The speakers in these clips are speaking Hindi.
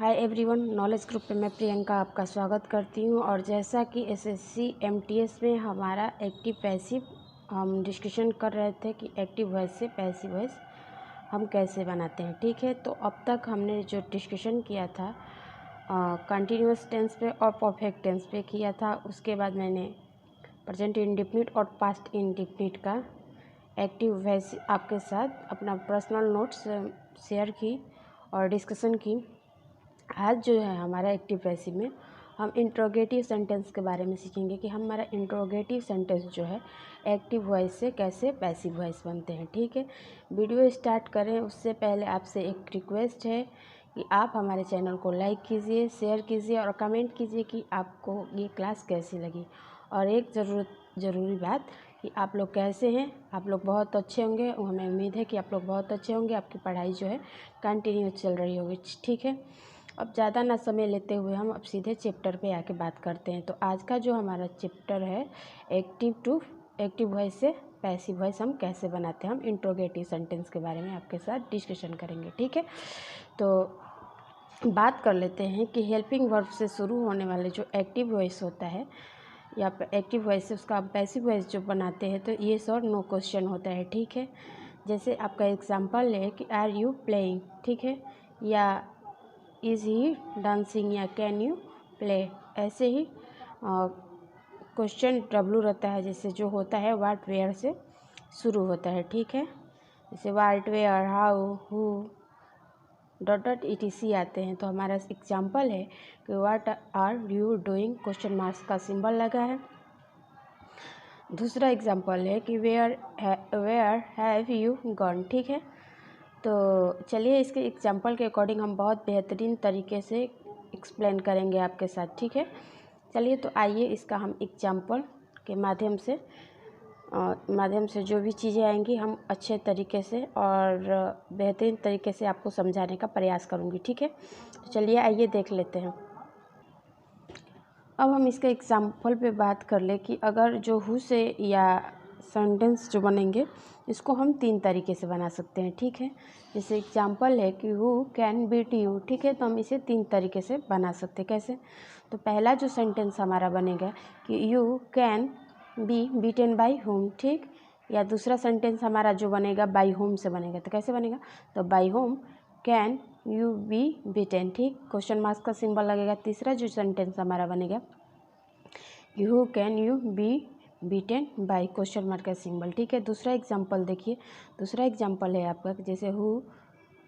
हाय एवरीवन, नॉलेज ग्रुप पे मैं प्रियंका आपका स्वागत करती हूँ। और जैसा कि एसएससी एमटीएस में हमारा एक्टिव पैसिव हम डिस्कशन कर रहे थे कि एक्टिव वॉइस से पैसिव वॉइस हम कैसे बनाते हैं। ठीक है, तो अब तक हमने जो डिस्कशन किया था कंटिन्यूअस टेंस पे और परफेक्ट टेंस पे किया था। उसके बाद मैंने प्रेजेंट इंडेफिनिट और पास्ट इंडेफिनिट का एक्टिव वॉइस आपके साथ अपना पर्सनल नोट्स शेयर की और डिस्कशन की। आज जो है हमारा एक्टिव पैसिव में हम इंट्रोगेटिव सेंटेंस के बारे में सीखेंगे कि हमारा इंट्रोगेटिव सेंटेंस जो है एक्टिव वॉइस से कैसे पैसिव वॉइस बनते हैं। ठीक है, वीडियो स्टार्ट करें उससे पहले आपसे एक रिक्वेस्ट है कि आप हमारे चैनल को लाइक कीजिए, शेयर कीजिए और कमेंट कीजिए कि आपको ये क्लास कैसी लगी। और एक ज़रूरी बात कि आप लोग कैसे हैं। आप लोग बहुत अच्छे होंगे, हमें उम्मीद है कि आप लोग बहुत अच्छे होंगे। आपकी पढ़ाई जो है कंटिन्यू चल रही होगी। ठीक है, अब ज़्यादा ना समय लेते हुए हम अब सीधे चैप्टर पे आके बात करते हैं। तो आज का जो हमारा चैप्टर है एक्टिव वॉइस से पैसिव वॉइस हम कैसे बनाते हैं, हम इंट्रोगेटिव सेंटेंस के बारे में आपके साथ डिस्कशन करेंगे। ठीक है, तो बात कर लेते हैं कि हेल्पिंग वर्ब से शुरू होने वाले जो एक्टिव वॉइस होता है या एक्टिव वॉइस से उसका पैसिव वॉइस जो बनाते हैं तो येस और नो क्वेश्चन होता है। ठीक है, जैसे आपका एग्जाम्पल है कि आर यू प्लेइंग, ठीक है, या इज़ ही डांसिंग या कैन यू प्ले। ऐसे ही क्वेश्चन डब्लू रहता है, जैसे जो होता है व्हाट वेयर से शुरू होता है। ठीक है, जैसे what where how who dot dot ETC आते हैं। तो हमारा एग्जाम्पल है कि what are you doing, question marks का सिंबल लगा है। दूसरा एग्जाम्पल है कि वेयर हैव यू गॉन। ठीक है, तो चलिए इसके एग्जाम्पल के अकॉर्डिंग हम बहुत बेहतरीन तरीके से एक्सप्लेन करेंगे आपके साथ। ठीक है, चलिए तो आइए इसका हम एग्जाम्पल के माध्यम से जो भी चीज़ें आएंगी हम अच्छे तरीके से और बेहतरीन तरीके से आपको समझाने का प्रयास करूँगी। ठीक है, तो चलिए आइए देख लेते हैं। अब हम इसके एग्जाम्पल पे बात कर ले कि अगर जो हु से या सेंटेंस जो बनेंगे इसको हम 3 तरीके से बना सकते हैं। ठीक है, जैसे एग्जाम्पल है कि हु कैन बीट यू। ठीक है, तो हम इसे 3 तरीके से बना सकते हैं। कैसे? तो पहला जो सेंटेंस हमारा बनेगा कि you can be beaten by home. ठीक, या दूसरा सेंटेंस हमारा जो बनेगा बाई होम से बनेगा। तो कैसे बनेगा? तो by home can you B beaten. ठीक, क्वेश्चन मार्क्स का सिंबल लगेगा। तीसरा जो सेंटेंस हमारा बनेगा you can you B beaten by question mark का सिंबल। ठीक है, दूसरा एग्जाम्पल देखिए। दूसरा एग्जाम्पल है आपका जैसे हु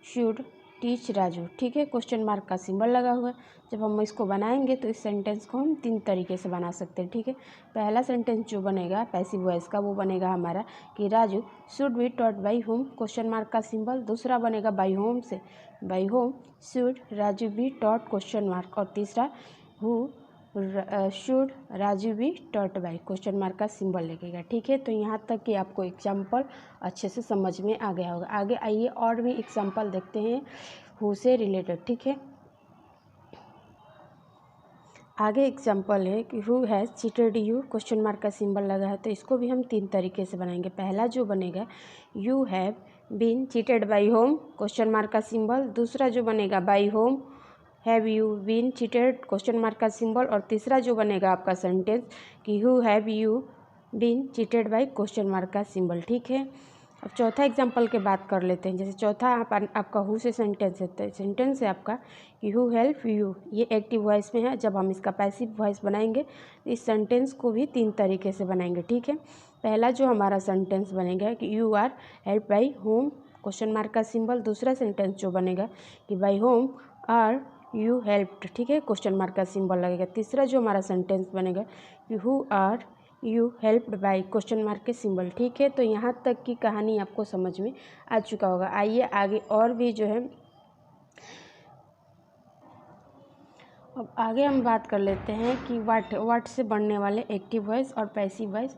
शुड टीच राजू। ठीक है, क्वेश्चन मार्क का सिंबल लगा हुआ है। जब हम इसको बनाएंगे तो इस सेंटेंस को हम 3 तरीके से बना सकते हैं। ठीक है, पहला सेंटेंस जो बनेगा पैसिव वॉइस का वो बनेगा हमारा कि Raju should be taught by whom, question mark का सिंबल। दूसरा बनेगा बाई होम से, by home should Raju be taught question mark. और तीसरा who should Raju be taught by question mark का सिंबल लगेगा। ठीक है, तो यहाँ तक कि आपको एग्जाम्पल अच्छे से समझ में आ गया होगा। आगे आइए और भी एग्जाम्पल देखते हैं हु से रिलेटेड। ठीक है, आगे एग्जाम्पल है कि who has cheated you, question mark का सिंबल लगा है। तो इसको भी हम 3 तरीके से बनाएंगे। पहला जो बनेगा you have been cheated by whom, question mark का सिंबल। दूसरा जो बनेगा by whom have you been cheated, question mark का सिंबल। और तीसरा जो बनेगा आपका सेंटेंस कि who have you been cheated by question mark का सिंबल। ठीक है, अब चौथा एग्जाम्पल के बात कर लेते हैं। जैसे चौथा आपका हु से सेंटेंस है। सेंटेंस है आपका कि हु हेल्प यू, ये एक्टिव वॉइस में है। जब हम इसका पैसिव वॉइस बनाएंगे तो इस सेंटेंस को भी 3 तरीके से बनाएंगे। ठीक है, पहला जो हमारा सेंटेंस बनेगा कि you are help by whom, question mark का सिंबल। दूसरा सेंटेंस जो बनेगा कि by whom are you helped. ठीक है, क्वेश्चन मार्क का सिंबल लगेगा। तीसरा जो हमारा सेंटेंस बनेगा कि who are you helped by question mark के सिंबल। ठीक है, तो यहाँ तक की कहानी आपको समझ में आ चुका होगा। आइए आगे और भी जो है अब आगे हम बात कर लेते हैं कि व्हाट से बनने वाले एक्टिव वॉइस और पैसिव वॉइस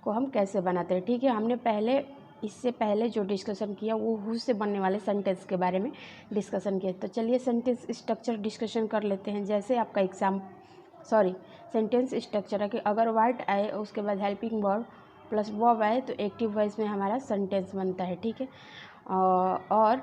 को हम कैसे बनाते हैं। ठीक है, हमने इससे पहले जो डिस्कशन किया वो हु से बनने वाले सेंटेंस के बारे में डिस्कशन किया। तो चलिए सेंटेंस स्ट्रक्चर डिस्कशन कर लेते हैं। जैसे आपका सेंटेंस स्ट्रक्चर है कि अगर व्हाट आए उसके बाद हेल्पिंग वर्ब प्लस वर्ब आए तो एक्टिव वॉइस में हमारा सेंटेंस बनता है। ठीक है, और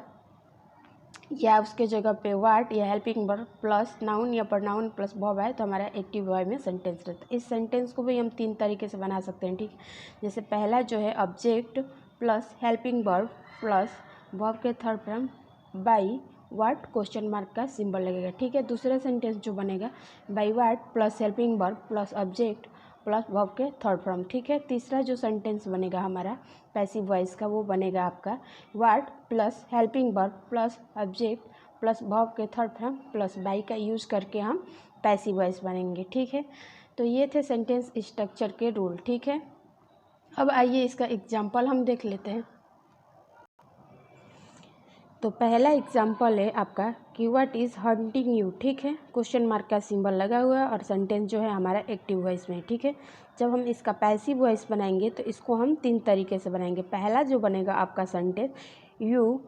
या उसके जगह पे वाट या हेल्पिंग वर्ब प्लस नाउन या प्रोनाउन प्लस वर्ब है तो हमारा एक्टिव वॉइस में सेंटेंस रहता है। इस सेंटेंस को भी हम 3 तरीके से बना सकते हैं, ठीक है। जैसे पहला जो है object plus helping verb plus verb के third form by what question mark का सिंबल लगेगा, ठीक है। दूसरा सेंटेंस जो बनेगा by what plus helping verb plus object plus verb के थर्ड फॉर्म, ठीक है। तीसरा जो सेंटेंस बनेगा हमारा पैसिव वॉइस का वो बनेगा आपका what plus helping verb plus object plus verb के थर्ड फॉर्म प्लस बाई का यूज़ करके हम पैसिव वॉइस बनेंगे, ठीक है। तो ये थे सेंटेंस स्ट्रक्चर के रूल, ठीक है। अब आइए इसका एग्जाम्पल हम देख लेते हैं। तो पहला एग्जाम्पल है आपका कि व्हाट इज़ हंटिंग यू, ठीक है। क्वेश्चन मार्क का सिंबल लगा हुआ है और सेंटेंस जो है हमारा एक्टिव वॉइस में, ठीक है। जब हम इसका पैसिव वॉइस बनाएंगे तो इसको हम 3 तरीके से बनाएंगे। पहला जो बनेगा आपका sentence you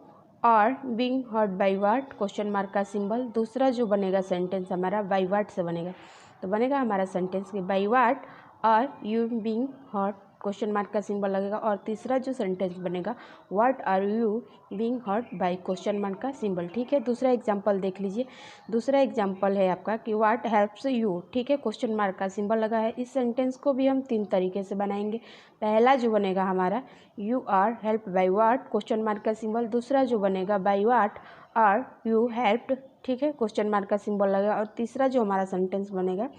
are being hurt by what question mark का सिंबल। दूसरा जो बनेगा सेंटेंस हमारा बाई व्हाट से बनेगा, तो बनेगा हमारा सेंटेंस कि by what are you being hurt question mark का सिंबल लगेगा। और तीसरा जो सेंटेंस बनेगा what are you being hurt by question mark का सिंबल, ठीक है। दूसरा एग्जांपल देख लीजिए। दूसरा एग्जांपल है आपका कि व्हाट हेल्प्स यू, ठीक है, क्वेश्चन मार्क का सिंबल लगा है। इस सेंटेंस को भी हम 3 तरीके से बनाएंगे। पहला जो बनेगा हमारा you are help by what question mark का सिंबल। दूसरा जो बनेगा by what are you helped, ठीक है, क्वेश्चन मार्क का सिंबल लगेगा। और तीसरा जो हमारा सेंटेंस बनेगा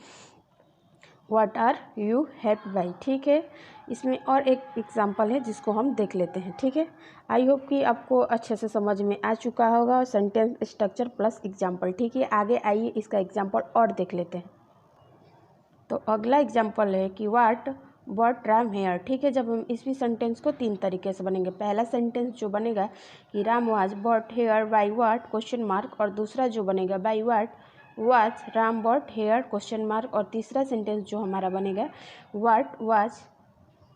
what are you help by, ठीक है। इसमें और एक एग्जांपल है जिसको हम देख लेते हैं, ठीक है। आई होप कि आपको अच्छे से समझ में आ चुका होगा सेंटेंस स्ट्रक्चर प्लस एग्जांपल, ठीक है। आगे आइए इसका एग्जांपल और देख लेते हैं। तो अगला एग्जांपल है कि व्हाट बॉट राम हेयर, ठीक है। जब हम इस भी सेंटेंस को 3 तरीके से बनेंगे। पहला सेंटेंस जो बनेगा कि Ram was bought here by what question mark. और दूसरा जो बनेगा by what was Ram bought here question mark. और तीसरा सेंटेंस जो हमारा बनेगा what was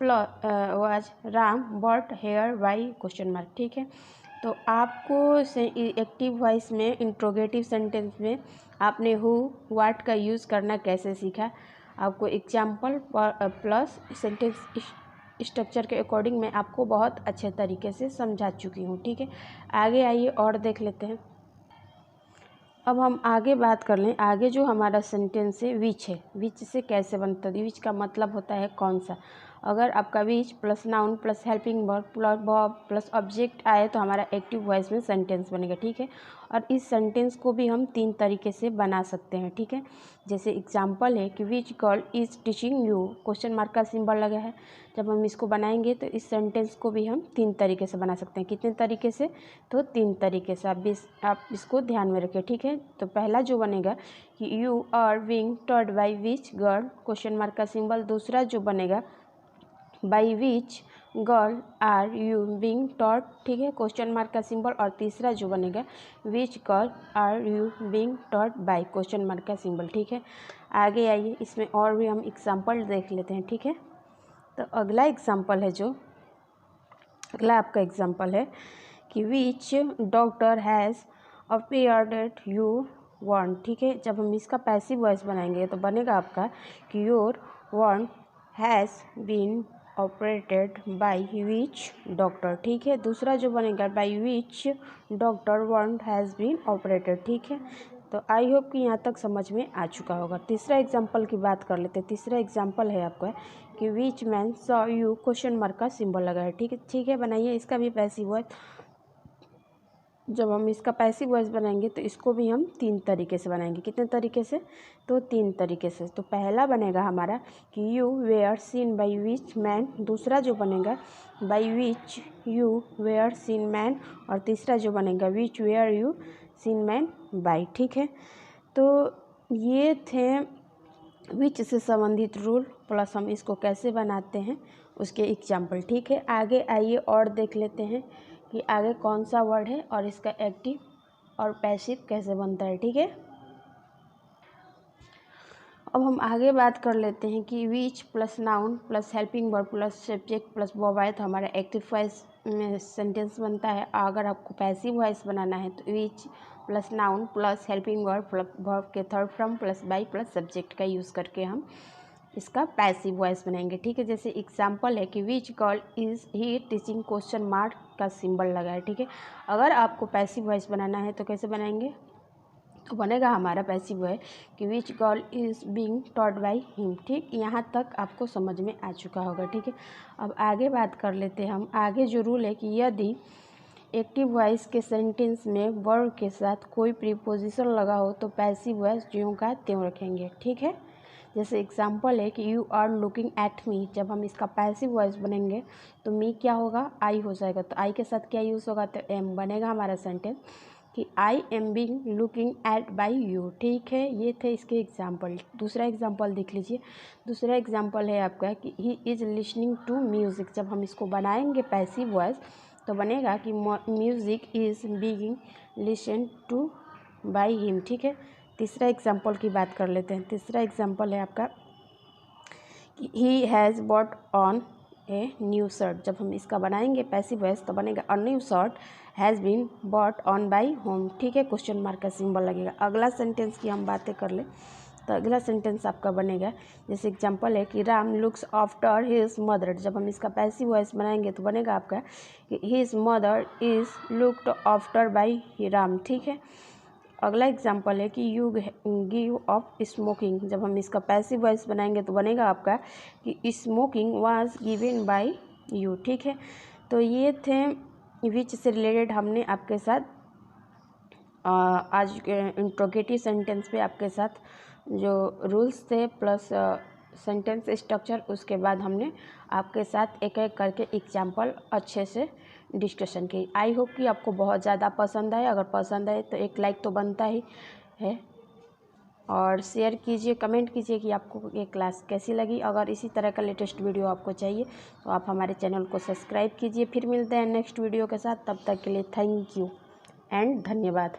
was Ram bought here by question mark, ठीक है। तो आपको एक्टिव वॉइस में इंट्रोगेटिव सेंटेंस में आपने हु व्हाट का यूज़ करना कैसे सीखा, आपको एग्जाम्पल प्लस सेंटेंस स्ट्रक्चर के अकॉर्डिंग मैं आपको बहुत अच्छे तरीके से समझा चुकी हूँ, ठीक है। आगे आइए और देख लेते हैं। अब हम आगे बात कर लें। आगे जो हमारा सेंटेंस है विच है, विच से कैसे बनता है। विच का मतलब होता है कौन सा। अगर आपका which plus noun plus helping verb plus verb plus object आए तो हमारा एक्टिव वॉइस में सेंटेंस बनेगा, ठीक है। और इस सेंटेंस को भी हम 3 तरीके से बना सकते हैं, ठीक है। जैसे एग्जांपल है कि which girl is teaching you question mark का सिंबल लगा है। जब हम इसको बनाएंगे तो इस सेंटेंस को भी हम 3 तरीके से बना सकते हैं। कितने तरीके से, तो 3 तरीके से। आप इसको ध्यान में रखिए, ठीक है। तो पहला जो बनेगा कि you are being taught by which girl question mark का सिंबल। दूसरा जो बनेगा by which girl are you being taught, ठीक है, क्वेश्चन मार्क का सिंबल। और तीसरा जो बनेगा which girl are you being taught by question mark का सिंबल, ठीक है। आगे आइए इसमें और भी हम एग्जांपल देख लेते हैं, ठीक है। तो अगला एग्जांपल है जो अगला आपका एग्जांपल है कि which doctor has appeared you want, ठीक है। जब हम इसका पैसिव वॉइस बनाएंगे तो बनेगा आपका कि your aunt has been operated by which doctor, ठीक है। दूसरा जो बनेगा by which doctor aunt has been operated, ठीक है। तो आई होप कि यहाँ तक समझ में आ चुका होगा। तीसरा एग्जाम्पल की बात कर लेते हैं। तीसरा एग्जाम्पल है आपका कि which man saw you question mark का सिंबल लगा है, ठीक है। ठीक है, बनाइए इसका भी पैसिव वॉइस। जब हम इसका पैसिव वॉइस बनाएंगे तो इसको भी हम 3 तरीके से बनाएंगे। कितने तरीके से, तो 3 तरीके से। तो पहला बनेगा हमारा कि you were seen by which man. दूसरा जो बनेगा by which you were seen man. और तीसरा जो बनेगा which were you seen man by, ठीक है। तो ये थे विच से संबंधित रूल प्लस हम इसको कैसे बनाते हैं उसके एग्जाम्पल, ठीक है। आगे आइए और देख लेते हैं कि आगे कौन सा वर्ड है और इसका एक्टिव और पैसिव कैसे बनता है, ठीक है। अब हम आगे बात कर लेते हैं कि which plus noun plus helping verb plus subject plus verb आए तो हमारा एक्टिव वॉइस में सेंटेंस बनता है। अगर आपको पैसिव वॉइस बनाना है तो which plus noun plus helping verb के third form plus by plus subject का यूज़ करके हम इसका पैसिव वॉइस बनाएंगे, ठीक है। जैसे एग्जांपल है कि which girl is he teaching question mark का सिंबल लगा है, ठीक है। अगर आपको पैसिव वॉइस बनाना है तो कैसे बनाएंगे, तो बनेगा हमारा पैसिव है कि which girl is being taught by him. ठीक, यहाँ तक आपको समझ में आ चुका होगा, ठीक है। अब आगे बात कर लेते हैं हम। आगे जो रूल है कि यदि एक्टिव वॉइस के सेंटेंस में वर्ब के साथ कोई प्रीपोजिशन लगा हो तो पैसिव वॉइस ज्यों का त्यों रखेंगे, ठीक है। जैसे एग्जांपल है कि you are looking at me, जब हम इसका पैसिव वॉइस बनेंगे तो मी क्या होगा, आई हो जाएगा। तो आई के साथ क्या यूज़ होगा, तो एम बनेगा हमारा सेंटेंस कि I am being looking at by you, ठीक है। ये थे इसके एग्जांपल। दूसरा एग्जांपल देख लीजिए। दूसरा एग्जांपल है आपका कि he is listening to music, जब हम इसको बनाएंगे पैसिव वॉइस तो बनेगा कि music is being listen to by him, ठीक है। तीसरा एग्जांपल की बात कर लेते हैं। तीसरा एग्जांपल है आपका कि he has bought on a new shirt, जब हम इसका बनाएंगे पैसिव वॉइस तो बनेगा a new shirt has been bought on by whom, ठीक है। क्वेश्चन मार्क का सिंबल लगेगा। अगला सेंटेंस की हम बातें कर ले तो अगला सेंटेंस आपका बनेगा, जैसे एग्जांपल है कि Ram looks after his mother, जब हम इसका पैसिव वॉइस बनाएंगे तो बनेगा आपका कि his mother is looked after bye Ram, ठीक है। अगला एग्जांपल है कि यू गिव अप स्मोकिंग, जब हम इसका पैसिव वॉइस बनाएंगे तो बनेगा आपका कि smoking was given by you, ठीक है। तो ये थे विच से रिलेटेड हमने आपके साथ आज इंट्रोगेटिव सेंटेंस पे आपके साथ जो रूल्स थे प्लस सेंटेंस स्ट्रक्चर, उसके बाद हमने आपके साथ एक एक करके एग्जांपल अच्छे से डिस्कशन की। आई होप कि आपको बहुत ज़्यादा पसंद आए। अगर पसंद आए तो एक लाइक तो बनता ही है, और शेयर कीजिए, कमेंट कीजिए कि आपको ये क्लास कैसी लगी। अगर इसी तरह का लेटेस्ट वीडियो आपको चाहिए तो आप हमारे चैनल को सब्सक्राइब कीजिए। फिर मिलते हैं नेक्स्ट वीडियो के साथ, तब तक के लिए थैंक यू एंड धन्यवाद।